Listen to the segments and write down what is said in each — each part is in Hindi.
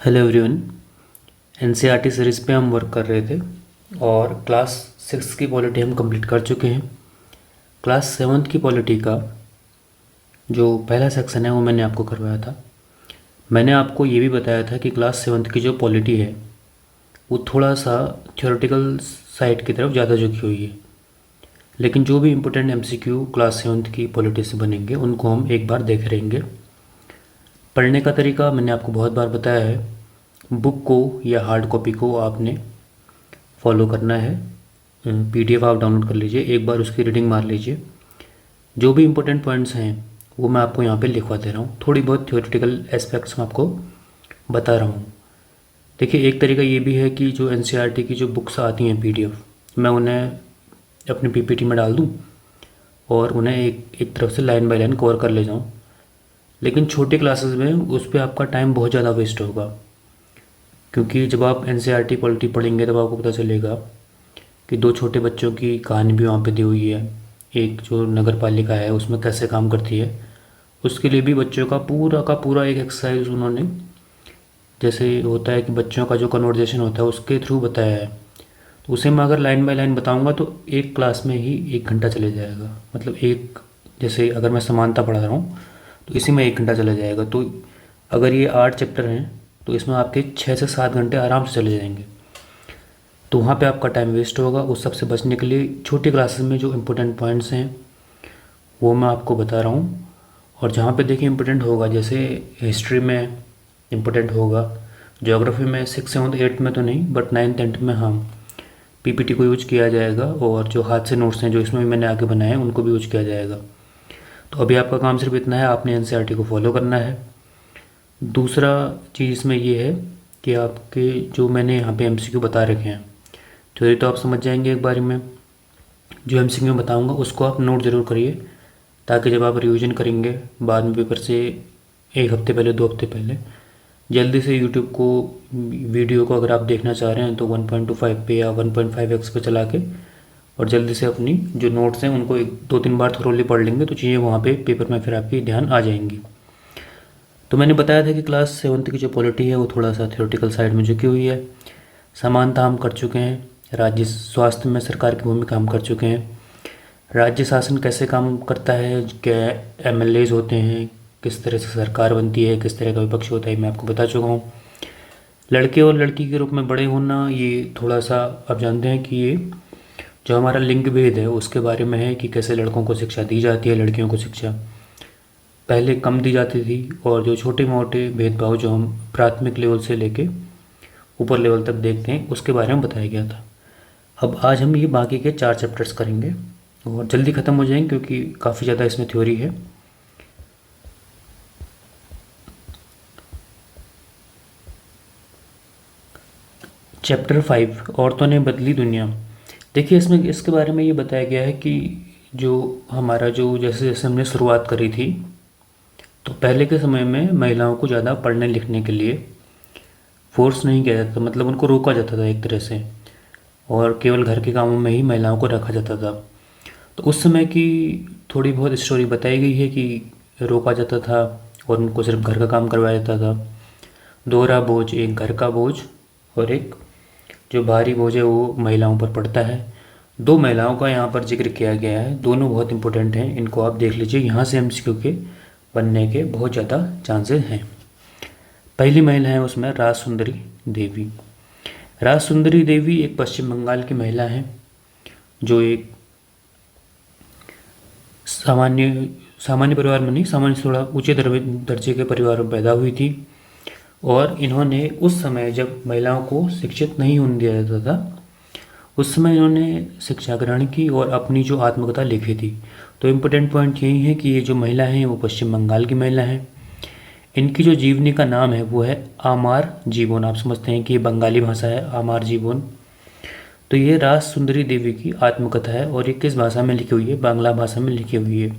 Hello everyone. एनसीईआरटी सीरीज़ पे हम वर्क कर रहे थे और क्लास 6 की पॉलिटी हम कंप्लीट कर चुके हैं। क्लास 7 की पॉलिटी का जो पहला सेक्शन है वो मैंने आपको करवाया था। मैंने आपको ये भी बताया था कि क्लास 7 की जो पॉलिटी है वो थोड़ा सा थ्योरेटिकल साइड की तरफ ज़्यादा झुकी हुई है, लेकिन जो भी इम्पोर्टेंट एमसीक्यू क्लास 7 की पॉलिटी से बनेंगे उनको हम एक बार देख रहेंगे। पढ़ने का तरीका मैंने आपको बहुत बार बताया है। बुक को या हार्ड कॉपी को आपने फॉलो करना है। पीडीएफ आप डाउनलोड कर लीजिए, एक बार उसकी रीडिंग मार लीजिए। जो भी इम्पोर्टेंट पॉइंट्स हैं वो मैं आपको यहाँ पे लिखवा दे रहा हूँ। थोड़ी बहुत थ्योरेटिकल एस्पेक्ट्स मैं आपको बता रहा हूँ। देखिए, एक तरीका ये भी है कि जो एनसीईआरटी की जो बुक्स आती हैं पीडीएफ, मैं उन्हें अपनी पीपीटी में डाल दूँ और उन्हें एक एक तरफ से लाइन बाय लाइन कवर कर ले जाऊँ। लेकिन छोटी क्लासेस में उस पर आपका टाइम बहुत ज़्यादा वेस्ट होगा, क्योंकि जब आप एनसीईआरटी पॉलिटी पढ़ेंगे तब आपको पता चलेगा कि दो छोटे बच्चों की कहानी भी वहाँ पे दी हुई है। एक जो नगर पालिका है उसमें कैसे काम करती है, उसके लिए भी बच्चों का पूरा एक एक्सरसाइज उन्होंने, जैसे होता है कि बच्चों का जो कन्वर्जेशन होता है उसके थ्रू बताया है। तो उसे मैं अगर लाइन बाय लाइन बताऊंगा तो एक क्लास में ही 1 घंटा चले जाएगा। मतलब एक, जैसे अगर मैं समानता पढ़ा रहा हूँ तो इसी में 1 घंटा चला जाएगा। तो अगर ये 8 चैप्टर हैं तो इसमें आपके 6 से 7 घंटे आराम से चले जाएंगे। तो वहाँ पे आपका टाइम वेस्ट होगा। उस सब से बचने के लिए छोटी क्लासेस में जो इम्पोर्टेंट पॉइंट्स हैं वो मैं आपको बता रहा हूँ। और जहाँ पे देखिए इम्पोर्टेंट होगा, जैसे हिस्ट्री में इम्पोर्टेंट होगा, ज्योग्राफी में 6, 7, 8 में तो नहीं बट 9, 10 में हाँ पीपीटी को यूज किया जाएगा। और जो हाथ से नोट्स हैं जो इसमें भी मैंने आगे बनाए हैं उनको भी यूज किया जाएगा। तो अभी आपका काम सिर्फ इतना है, आपने एनसीईआरटी को फॉलो करना है। दूसरा चीज़ इसमें ये है कि आपके जो मैंने यहाँ पे एमसीक्यू बता रखे हैं थ्योरी तो आप समझ जाएंगे एक बारी में। जो एमसीक्यू मैं बताऊँगा उसको आप नोट ज़रूर करिए, ताकि जब आप रिवीजन करेंगे बाद में पेपर से 1 हफ्ते पहले 2 हफ्ते पहले जल्दी से यूट्यूब को वीडियो को अगर आप देखना चाह रहे हैं तो 1.25 पे या 1.5x पे चला के और जल्दी से अपनी जो नोट्स हैं उनको 1 2 3 बार थोरोली पढ़ लेंगे तो चीज़ें वहाँ पे पेपर में फिर आपकी ध्यान आ जाएंगी। तो मैंने बताया था कि क्लास 7 की जो पॉलिटी है वो थोड़ा सा थ्योरेटिकल साइड में झुकी हुई है। समानता हम कर चुके हैं, राज्य स्वास्थ्य में सरकार की भूमिका हम कर चुके हैं, राज्य शासन कैसे काम करता है, क्या एमएलएज होते हैं, किस तरह से सरकार बनती है, किस तरह का विपक्ष होता है, मैं आपको बता चुका हूँ। लड़के और लड़की के रूप में बड़े होना, ये थोड़ा सा आप जानते हैं कि ये जो हमारा लिंग भेद है उसके बारे में है कि कैसे लड़कों को शिक्षा दी जाती है, लड़कियों को शिक्षा पहले कम दी जाती थी। और जो छोटे मोटे भेदभाव जो हम प्राथमिक लेवल से लेके ऊपर लेवल तक देखते हैं उसके बारे में बताया गया था। अब आज हम ये बाकी के 4 चैप्टर्स करेंगे और जल्दी ख़त्म हो जाएंगे क्योंकि काफ़ी ज़्यादा इसमें थ्योरी है। चैप्टर 5, औरतों ने बदली दुनिया। देखिए, इसमें इसके बारे में ये बताया गया है कि जो हमारा जो जैसे जैसे हमने शुरुआत करी थी तो पहले के समय में महिलाओं को ज़्यादा पढ़ने लिखने के लिए फोर्स नहीं किया जाता, मतलब उनको रोका जाता था एक तरह से, और केवल घर के कामों में ही महिलाओं को रखा जाता था। तो उस समय की थोड़ी बहुत स्टोरी बताई गई है कि रोका जाता था और उनको सिर्फ घर का काम करवाया जाता था। दोहरा बोझ, एक घर का बोझ और एक जो भारी बोझ है वो महिलाओं पर पड़ता है। 2 महिलाओं का यहाँ पर जिक्र किया गया है, दोनों बहुत इंपॉर्टेंट हैं, इनको आप देख लीजिए, यहाँ से एमसीक्यू के बनने के बहुत ज़्यादा चांसेस हैं। पहली महिला है उसमें राज सुंदरी देवी। राज सुंदरी देवी एक पश्चिम बंगाल की महिला है जो एक सामान्य सामान्य परिवार में नहीं, सामान्य से थोड़ा ऊंचे दर्जे के परिवार में पैदा हुई थी। और इन्होंने उस समय जब महिलाओं को शिक्षित नहीं होने दिया जाता था उस समय इन्होंने शिक्षा ग्रहण की और अपनी जो आत्मकथा लिखी थी। तो इम्पोर्टेंट पॉइंट यही है कि ये जो महिला हैं वो पश्चिम बंगाल की महिला हैं। इनकी जो जीवनी का नाम है वो है आमार जीवन। आप समझते हैं कि ये बंगाली भाषा है, आमार जीवन। तो ये राज सुंदरी देवी की आत्मकथा है और ये किस भाषा में लिखी हुई है? बांग्ला भाषा में लिखी हुई है।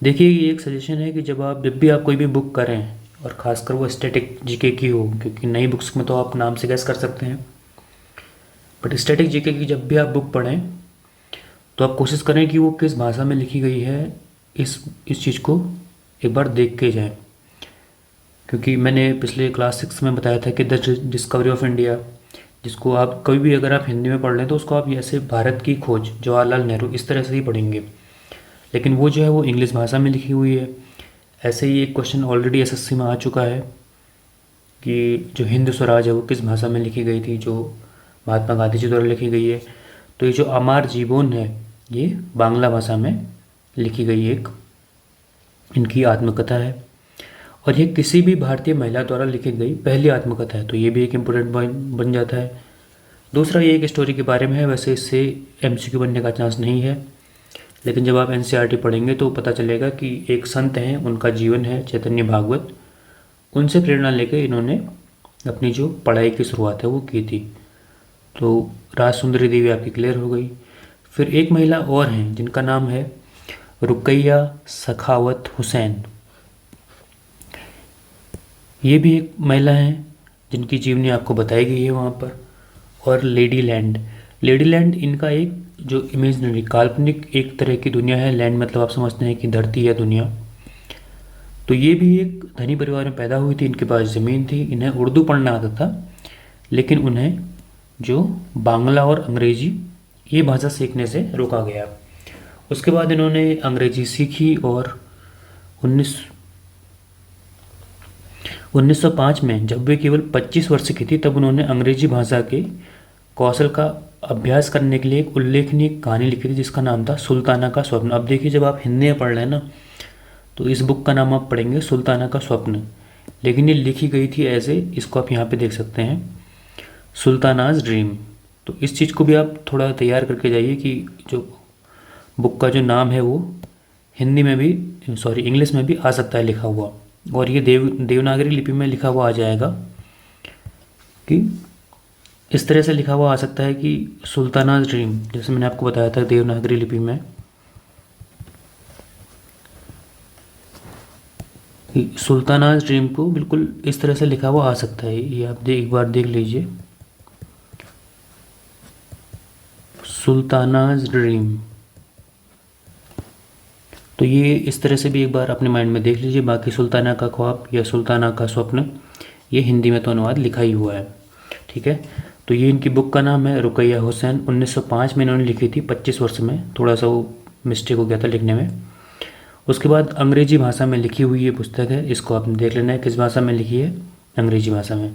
देखिए, ये एक सजेशन है कि जब भी आप कोई भी बुक करें और ख़ासकर वो स्टैटिक जीके की हो, क्योंकि नई बुक्स में तो आप नाम से गैस कर सकते हैं, बट स्टैटिक जीके की जब भी आप बुक पढ़ें तो आप कोशिश करें कि वो किस भाषा में लिखी गई है, इस चीज़ को एक बार देख के जाएं। क्योंकि मैंने पिछले क्लास 6 में बताया था कि द डिस्कवरी ऑफ इंडिया, जिसको आप कभी भी अगर आप हिंदी में पढ़ लें तो उसको आप ऐसे भारत की खोज जवाहरलाल नेहरू इस तरह से ही पढ़ेंगे, लेकिन वो जो है वो इंग्लिश भाषा में लिखी हुई है। ऐसे ही एक क्वेश्चन ऑलरेडी एसएससी में आ चुका है कि जो हिंद स्वराज है वो किस भाषा में लिखी गई थी, जो महात्मा गांधी जी द्वारा लिखी गई है। तो ये जो अमर जीवन है ये बांग्ला भाषा में लिखी गई एक इनकी आत्मकथा है, और ये किसी भी भारतीय महिला द्वारा लिखी गई पहली आत्मकथा है, तो ये भी एक इम्पोर्टेंट पॉइंट बन जाता है। दूसरा ये एक स्टोरी के बारे में है, वैसे इससे एमसीक्यू बनने का चांस नहीं है, लेकिन जब आप एनसीईआरटी पढ़ेंगे तो पता चलेगा कि एक संत हैं, उनका जीवन है चैतन्य भागवत, उनसे प्रेरणा लेकर इन्होंने अपनी जो पढ़ाई की शुरुआत है वो की थी। तो राज सुंदरी देवी आपकी क्लियर हो गई। फिर एक महिला और हैं जिनका नाम है रुकैया सखावत हुसैन। ये भी एक महिला हैं जिनकी जीवनी आपको बताई गई है वहाँ पर। और लेडी लैंड, लेडी लैंड इनका एक जो इमेजनरी काल्पनिक एक तरह की दुनिया है। लैंड मतलब आप समझते हैं कि धरती या दुनिया। तो ये भी एक धनी परिवार में पैदा हुई थी, इनके पास ज़मीन थी, इन्हें उर्दू पढ़ना आता था, लेकिन उन्हें जो बांग्ला और अंग्रेजी ये भाषा सीखने से रोका गया। उसके बाद इन्होंने अंग्रेजी सीखी और 1905 में जब वे केवल 25 वर्ष की थी तब उन्होंने अंग्रेजी भाषा के कौशल का अभ्यास करने के लिए एक उल्लेखनीय कहानी लिखी थी जिसका नाम था सुल्ताना का स्वप्न। अब देखिए जब आप हिंदी में पढ़ रहे हैं ना तो इस बुक का नाम आप पढ़ेंगे सुल्ताना का स्वप्न, लेकिन ये लिखी गई थी ऐसे, इसको आप यहाँ पे देख सकते हैं सुल्तानाज ड्रीम। तो इस चीज़ को भी आप थोड़ा तैयार करके जाइए कि जो बुक का जो नाम है वो हिंदी में भी इंग्लिश में भी आ सकता है लिखा हुआ, और ये देवनागरी लिपि में लिखा हुआ आ जाएगा कि इस तरह से लिखा हुआ आ सकता है कि सुल्तानाज ड्रीम, जैसे मैंने आपको बताया था देवनागरी लिपि में सुल्तानाज ड्रीम को बिल्कुल इस तरह से लिखा हुआ आ सकता है। ये आप एक बार देख लीजिए सुल्तानाज ड्रीम। तो ये इस तरह से भी एक बार अपने माइंड में देख लीजिए। बाकी सुल्ताना का ख्वाब या सुल्ताना का स्वप्न ये हिंदी में तो अनुवाद लिखा ही हुआ है, ठीक है। तो ये इनकी बुक का नाम है रुकैया हुसैन। 1905 में इन्होंने लिखी थी, 25 वर्ष में, थोड़ा सा वो मिस्टेक हो गया था लिखने में। उसके बाद अंग्रेजी भाषा में लिखी हुई ये पुस्तक है, इसको आपने देख लेना है किस भाषा में लिखी है, अंग्रेजी भाषा में।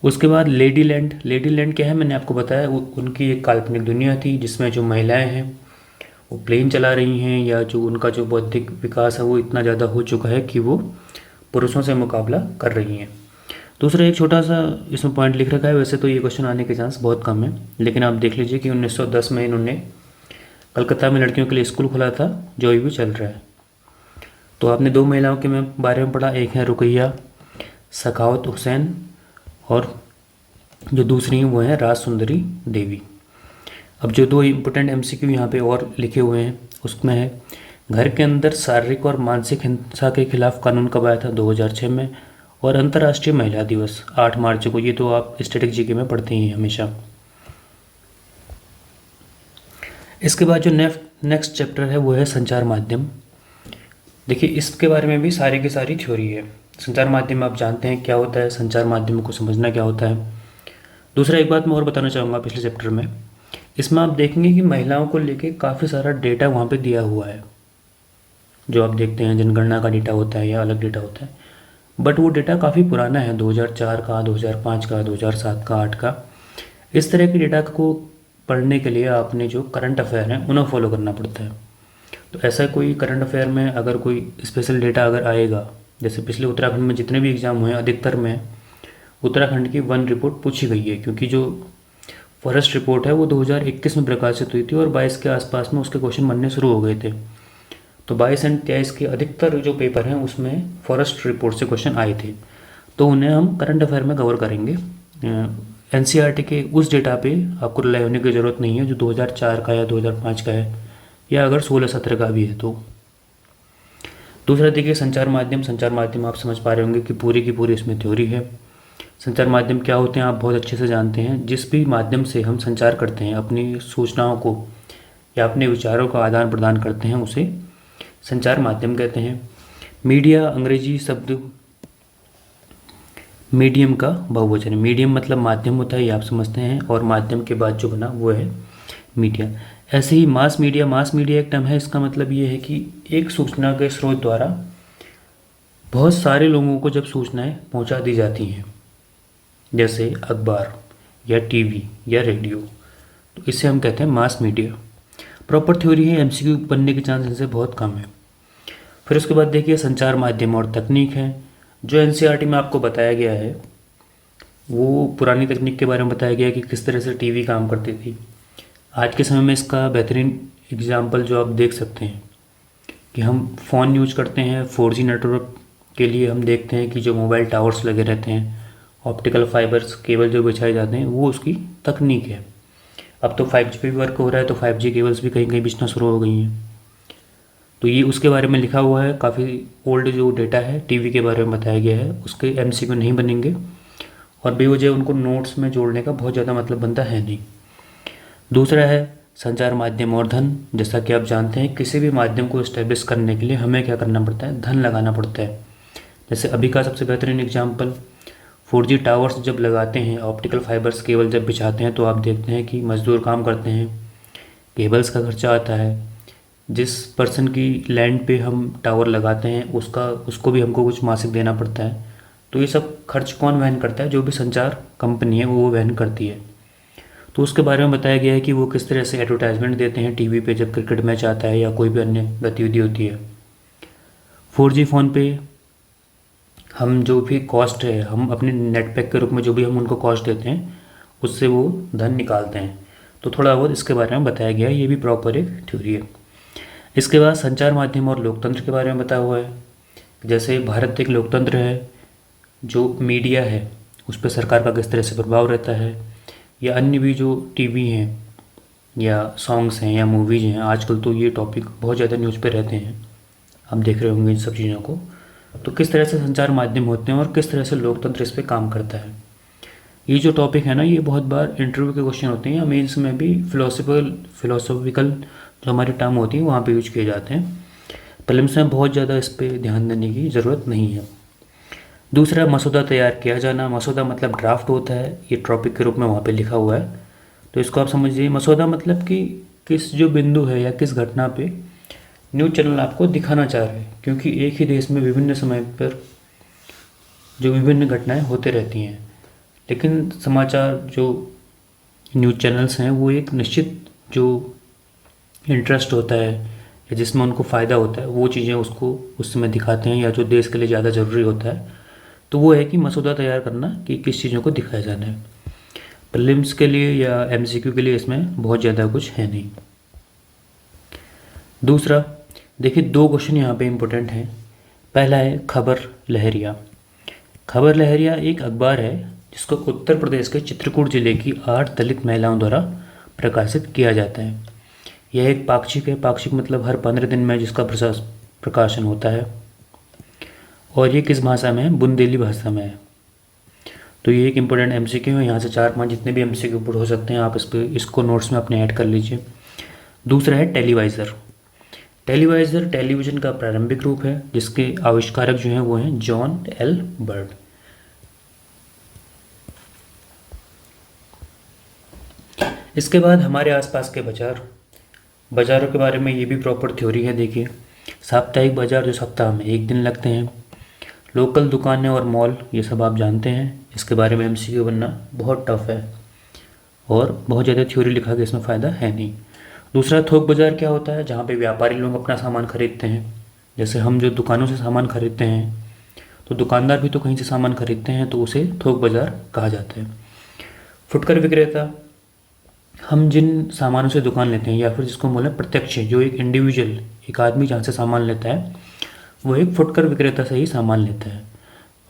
उसके बाद लेडी लैंड, लेडी लैंड क्या है मैंने आपको बताया, उनकी एक काल्पनिक दुनिया थी जिसमें जो महिलाएं हैं वो प्लेन चला रही हैं, या जो उनका जो बौद्धिक विकास है वो इतना ज़्यादा हो चुका है कि वो पुरुषों से मुकाबला कर रही हैं। दूसरा एक छोटा सा इसमें पॉइंट लिख रखा है, वैसे तो ये क्वेश्चन आने के चांस बहुत कम है, लेकिन आप देख लीजिए कि 1910 में इन्होंने कलकत्ता में लड़कियों के लिए स्कूल खोला था जो अभी भी चल रहा है। तो आपने दो महिलाओं के बारे में पढ़ा, एक है रुकैया सखावत हुसैन और जो दूसरी हैं वो हैं राज सुंदरी देवी। अब जो दो इम्पोर्टेंट एमसीक्यू यहाँ पे और लिखे हुए हैं उसमें है घर के अंदर शारीरिक और मानसिक हिंसा के खिलाफ कानून कब आया था, 2006 में। और अंतर्राष्ट्रीय महिला दिवस 8 मार्च को, ये तो आप स्टैटिक जीके में पढ़ते ही हैं हमेशा। इसके बाद जो नेक्स्ट चैप्टर है वो है संचार माध्यम। देखिए इसके बारे में भी सारी की सारी थ्योरी है। संचार माध्यम आप जानते हैं क्या होता है, संचार माध्यम को समझना क्या होता है। दूसरा एक बात मैं और बताना चाहूँगा पिछले चैप्टर में, इसमें आप देखेंगे कि महिलाओं को लेके काफ़ी सारा डेटा वहाँ पे दिया हुआ है। जो आप देखते हैं जनगणना का डेटा होता है या अलग डेटा होता है, बट वो डेटा काफ़ी पुराना है, 2004 का, 2005 का, 2007 का, 8 का। इस तरह के डेटा को पढ़ने के लिए आपने जो करंट अफेयर हैं उन्हें फॉलो करना पड़ता है। तो ऐसा कोई करंट अफेयर में अगर कोई स्पेशल डेटा अगर आएगा, जैसे पिछले उत्तराखंड में जितने भी एग्ज़ाम हुए अधिकतर में उत्तराखंड की वन रिपोर्ट पूछी गई है, क्योंकि जो फॉरेस्ट रिपोर्ट है वो 2021 में प्रकाशित हुई थी और 22 के आसपास में उसके क्वेश्चन बनने शुरू हो गए थे। तो 22 एंड 23 के अधिकतर जो पेपर हैं उसमें फॉरेस्ट रिपोर्ट से क्वेश्चन आए थे, तो उन्हें हम करंट अफेयर में कवर करेंगे। एनसीईआरटी के उस डेटा पे आपको रिलाई होने की ज़रूरत नहीं है जो 2004 का या 2005 का है, या अगर 16-17 का भी है तो। दूसरा देखिए संचार माध्यम आप समझ पा रहे होंगे कि पूरी की पूरी इसमें थ्योरी है। संचार माध्यम क्या होते हैं आप बहुत अच्छे से जानते हैं। जिस भी माध्यम से हम संचार करते हैं, अपनी सूचनाओं को या अपने विचारों का आदान प्रदान करते हैं, उसे संचार माध्यम कहते हैं। मीडिया अंग्रेजी शब्द मीडियम का बहुवचन है। मीडियम मतलब माध्यम होता है, ये आप समझते हैं, और माध्यम के बाद जो बना वो है मीडिया। ऐसे ही मास मीडिया, मास मीडिया एक टर्म है, इसका मतलब ये है कि एक सूचना के स्रोत द्वारा बहुत सारे लोगों को जब सूचनाएं पहुंचा दी जाती हैं, जैसे अखबार या टीवी या रेडियो, तो इसे हम कहते हैं मास मीडिया। प्रॉपर थ्योरी है, एमसीक्यू बनने के चांस इनसे बहुत कम है। फिर उसके बाद देखिए संचार माध्यम और तकनीक है। जो एनसीईआरटी में आपको बताया गया है वो पुरानी तकनीक के बारे में बताया गया है कि किस तरह से टीवी काम करती थी। आज के समय में इसका बेहतरीन एग्जाम्पल जो आप देख सकते हैं कि हम फ़ोन यूज करते हैं 4G नेटवर्क के लिए। हम देखते हैं कि जो मोबाइल टावर्स लगे रहते हैं, ऑप्टिकल फाइबर्स केबल जो बिछाए जाते हैं, वो उसकी तकनीक है। अब तो 5G पे भी वर्क हो रहा है, तो 5G केबल्स भी कहीं कहीं बिछना शुरू हो गई हैं। तो ये उसके बारे में लिखा हुआ है, काफ़ी ओल्ड जो डेटा है टीवी के बारे में बताया गया है, उसके एमसीक्यू नहीं बनेंगे और बेवजह उनको नोट्स में जोड़ने का बहुत ज़्यादा मतलब बनता है नहीं। दूसरा है संचार माध्यम और धन। जैसा कि आप जानते हैं किसी भी माध्यम को इस्टेब्लिश करने के लिए हमें क्या करना पड़ता है, धन लगाना पड़ता है। जैसे अभी का सबसे बेहतरीन एग्जाम्पल 4G टावर्स जब लगाते हैं, ऑप्टिकल फाइबर्स केबल जब बिछाते हैं, तो आप देखते हैं कि मज़दूर काम करते हैं, केबल्स का खर्चा आता है, जिस पर्सन की लैंड पे हम टावर लगाते हैं उसको भी हमको कुछ मासिक देना पड़ता है। तो ये सब खर्च कौन वहन करता है, जो भी संचार कंपनी है वो वहन करती है। तो उसके बारे में बताया गया है कि वो किस तरह से एडवर्टाइजमेंट देते हैं टीवी पे जब क्रिकेट मैच आता है या कोई भी अन्य गतिविधि होती है। 4G फ़ोन पे हम जो भी कॉस्ट है, हम अपने नेट पैक के रूप में जो भी हम उनको कॉस्ट देते हैं उससे वो धन निकालते हैं। तो थोड़ा बहुत इसके बारे में बताया गया है, ये भी प्रॉपर एक थ्योरी है। इसके बाद संचार माध्यम और लोकतंत्र के बारे में बताया हुआ है। जैसे भारत एक लोकतंत्र है, जो मीडिया है उस पर सरकार का किस तरह से प्रभाव रहता है, या अन्य भी जो टीवी हैं या सॉन्ग्स हैं या मूवीज़ हैं, आजकल तो ये टॉपिक बहुत ज़्यादा न्यूज़ पे रहते हैं, आप देख रहे होंगे इन सब चीज़ों को। तो किस तरह से संचार माध्यम होते हैं और किस तरह से लोकतंत्र इस पर काम करता है, ये जो टॉपिक है ना, ये बहुत बार इंटरव्यू के क्वेश्चन होते हैं या मेंस में भी फिलोसॉफिकल जो हमारी टर्म होती है वहाँ पे यूज किए जाते हैं। प्रीलिम्स में बहुत ज़्यादा इस पर ध्यान देने की ज़रूरत नहीं है। दूसरा मसौदा तैयार किया जाना। मसौदा मतलब ड्राफ्ट होता है, ये टॉपिक के रूप में वहाँ पे लिखा हुआ है, तो इसको आप समझिए। मसौदा मतलब कि किस जो बिंदु है या किस घटना पे न्यूज़ चैनल आपको दिखाना चाह रहे हैं, क्योंकि एक ही देश में विभिन्न समय पर जो विभिन्न घटनाएं होते रहती हैं, लेकिन समाचार जो न्यूज़ चैनल्स हैं वो एक निश्चित जो इंटरेस्ट होता है या जिसमें उनको फ़ायदा होता है वो चीज़ें उसको उस समय दिखाते हैं, या जो देश के लिए ज़्यादा ज़रूरी होता है, तो वो है कि मसौदा तैयार करना कि किस चीज़ों को दिखाया जाना है। प्रीलिम्स के लिए या एमसीक्यू के लिए इसमें बहुत ज़्यादा कुछ है नहीं। दूसरा देखिए, दो क्वेश्चन यहाँ पे इम्पोर्टेंट हैं। पहला है खबर लहरिया। खबर लहरिया एक अखबार है जिसको उत्तर प्रदेश के चित्रकूट जिले की 8 दलित महिलाओं द्वारा प्रकाशित किया जाता है। यह एक पाक्षिक है, पाक्षिक मतलब हर 15 दिन में जिसका प्रकाशन होता है, और ये किस भाषा में है, बुंदेली भाषा में है। तो ये एक इम्पोर्टेंट एमसीक्यू है, यहाँ से 4-5 जितने भी एमसीक्यू पुट हो सकते हैं आप इसको नोट्स में अपने ऐड कर लीजिए। दूसरा है टेलीवाइज़र। टेलीवाइज़र टेलीविज़न का प्रारंभिक रूप है, जिसके आविष्कारक जो हैं वो हैं जॉन एल बर्ड। इसके बाद हमारे आसपास के बाज़ारों के बारे में ये भी प्रॉपर थ्योरी है। देखिए, साप्ताहिक बाज़ार जो सप्ताह में एक दिन लगते हैं, लोकल दुकानें और मॉल, ये सब आप जानते हैं। इसके बारे में एमसीक्यू बनना बहुत टफ है और बहुत ज़्यादा थ्योरी लिखा के इसमें फ़ायदा है नहीं। दूसरा थोक बाज़ार क्या होता है, जहाँ पे व्यापारी लोग अपना सामान खरीदते हैं। जैसे हम जो दुकानों से सामान खरीदते हैं, तो दुकानदार भी तो कहीं से सामान खरीदते हैं, तो उसे थोक बाज़ार कहा जाता है। फुटकर विक्रेता, हम जिन सामानों से दुकान लेते हैं, या फिर जिसको बोले प्रत्यक्ष, जो एक इंडिविजुअल एक आदमी जहाँ से सामान लेता है वो एक फुटकर विक्रेता से ही सामान लेता है,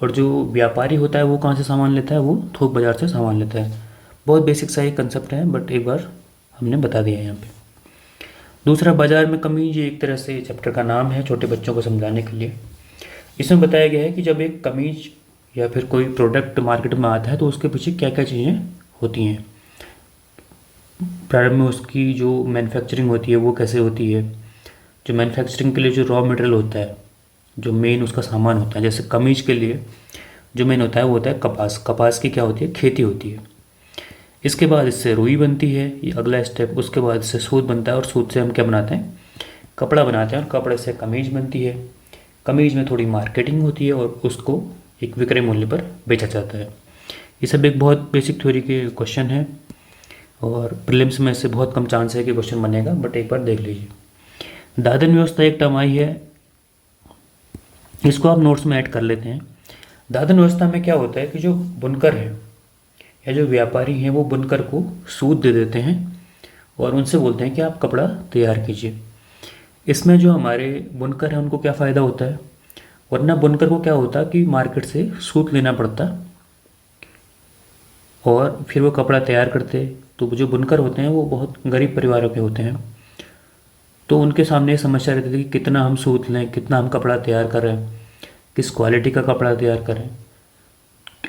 और जो व्यापारी होता है वो कहाँ से सामान लेता है, वो थोक बाज़ार से सामान लेता है। बहुत बेसिक सा ही कंसेप्ट है, बट एक बार हमने बता दिया है यहाँ पे। दूसरा बाज़ार में कमी, ये एक तरह से चैप्टर का नाम है छोटे बच्चों को समझाने के लिए। इसमें बताया गया है कि जब एक कमीज या फिर कोई प्रोडक्ट मार्केट में आता है तो उसके पीछे क्या क्या चीज़ें होती हैं। प्रारंभ में उसकी जो मैन्युफैक्चरिंग होती है वो कैसे होती है, जो मैन्युफैक्चरिंग के लिए जो रॉ मटेरियल होता है, जो मेन उसका सामान होता है। जैसे कमीज के लिए जो मेन होता है वो होता है कपास। कपास की क्या होती है, खेती होती है। इसके बाद इससे रुई बनती है, ये अगला स्टेप। उसके बाद इससे सूत बनता है और सूत से हम क्या बनाते हैं, कपड़ा बनाते हैं, और कपड़े से कमीज बनती है। कमीज में थोड़ी मार्केटिंग होती है और उसको एक विक्रय मूल्य पर बेचा जाता है। ये सब एक बहुत बेसिक थ्योरी के क्वेश्चन है और प्रीलिम्स में से बहुत कम चांस है कि क्वेश्चन बनेगा, बट एक बार देख लीजिए। दादन व्यवस्था एक टर्म आई है, इसको आप नोट्स में ऐड कर लेते हैं। दादन व्यवस्था में क्या होता है कि जो बुनकर है या जो व्यापारी हैं वो बुनकर को सूत दे देते हैं और उनसे बोलते हैं कि आप कपड़ा तैयार कीजिए। इसमें जो हमारे बुनकर हैं उनको क्या फ़ायदा होता है, वरना बुनकर को क्या होता कि मार्केट से सूत लेना पड़ता और फिर वो कपड़ा तैयार करते। तो जो बुनकर होते हैं वो बहुत गरीब परिवारों के होते हैं, तो उनके सामने ये समस्या रहती थी कि कितना हम सूत लें, कितना हम कपड़ा तैयार करें, किस क्वालिटी का कपड़ा तैयार करें।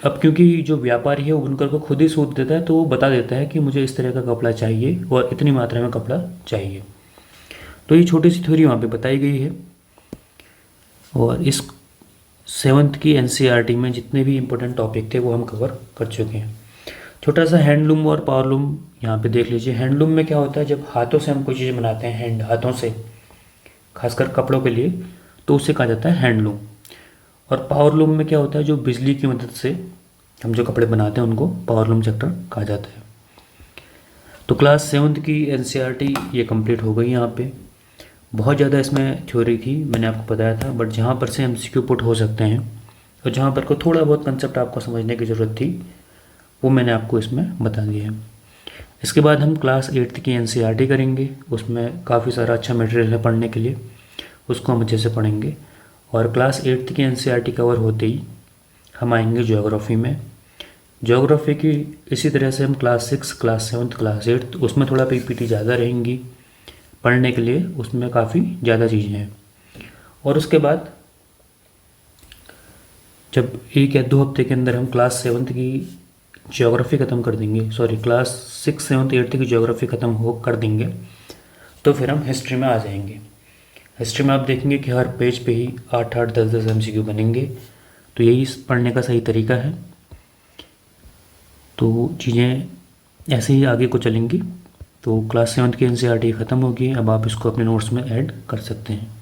अब क्योंकि जो व्यापारी है वो बुनकर को खुद ही सूत देता है, तो वो बता देता है कि मुझे इस तरह का कपड़ा चाहिए और इतनी मात्रा में कपड़ा चाहिए। तो ये छोटी सी थ्योरी वहाँ पे बताई गई है। और इस 7th की NCERT में जितने भी इम्पोर्टेंट टॉपिक थे वो हम कवर कर चुके हैं। छोटा सा हैंडलूम और पावरलूम यहाँ पे देख लीजिए। हैंडलूम में क्या होता है, जब हाथों से हम कोई चीज़ बनाते हैं, हाथों से, खासकर कपड़ों के लिए, तो उसे कहा जाता है हैंडलूम। और पावरलूम में क्या होता है, जो बिजली की मदद से हम जो कपड़े बनाते हैं उनको पावरलूम सेक्टर कहा जाता है। तो क्लास 7th की NCERT ये कंप्लीट हो गई। यहाँ पे बहुत ज़्यादा इसमें थ्योरी थी, मैंने आपको बताया था, बट जहाँ पर से MCQ पुट हो सकते हैं और जहाँ पर को थोड़ा बहुत कंसेप्ट आपको समझने की ज़रूरत थी वो मैंने आपको इसमें बता दिया है। इसके बाद हम क्लास 8th की NCERT करेंगे, उसमें काफ़ी सारा अच्छा मटेरियल है पढ़ने के लिए, उसको हम अच्छे से पढ़ेंगे। और क्लास 8th की NCERT कवर होते ही हम आएंगे ज्योग्राफी में। ज्योग्राफी की इसी तरह से हम क्लास 6, क्लास 7, क्लास 8, उसमें थोड़ा PPT ज़्यादा रहेंगी पढ़ने के लिए, उसमें काफ़ी ज़्यादा चीज़ें हैं। और उसके बाद जब 1 या 2 हफ्ते के अंदर हम क्लास 7th की ज्योग्राफी ख़त्म कर देंगे, सॉरी क्लास 6, 7, 8 की ज्योग्राफी ख़त्म हो कर देंगे, तो फिर हम हिस्ट्री में आ जाएंगे। हिस्ट्री में आप देखेंगे कि हर पेज पे ही 8-8, 10-10 MCQ बनेंगे, तो यही पढ़ने का सही तरीका है। तो चीज़ें ऐसे ही आगे को चलेंगी। तो क्लास 7 की NCERT ख़त्म होगी, अब आप इसको अपने नोट्स में ऐड कर सकते हैं।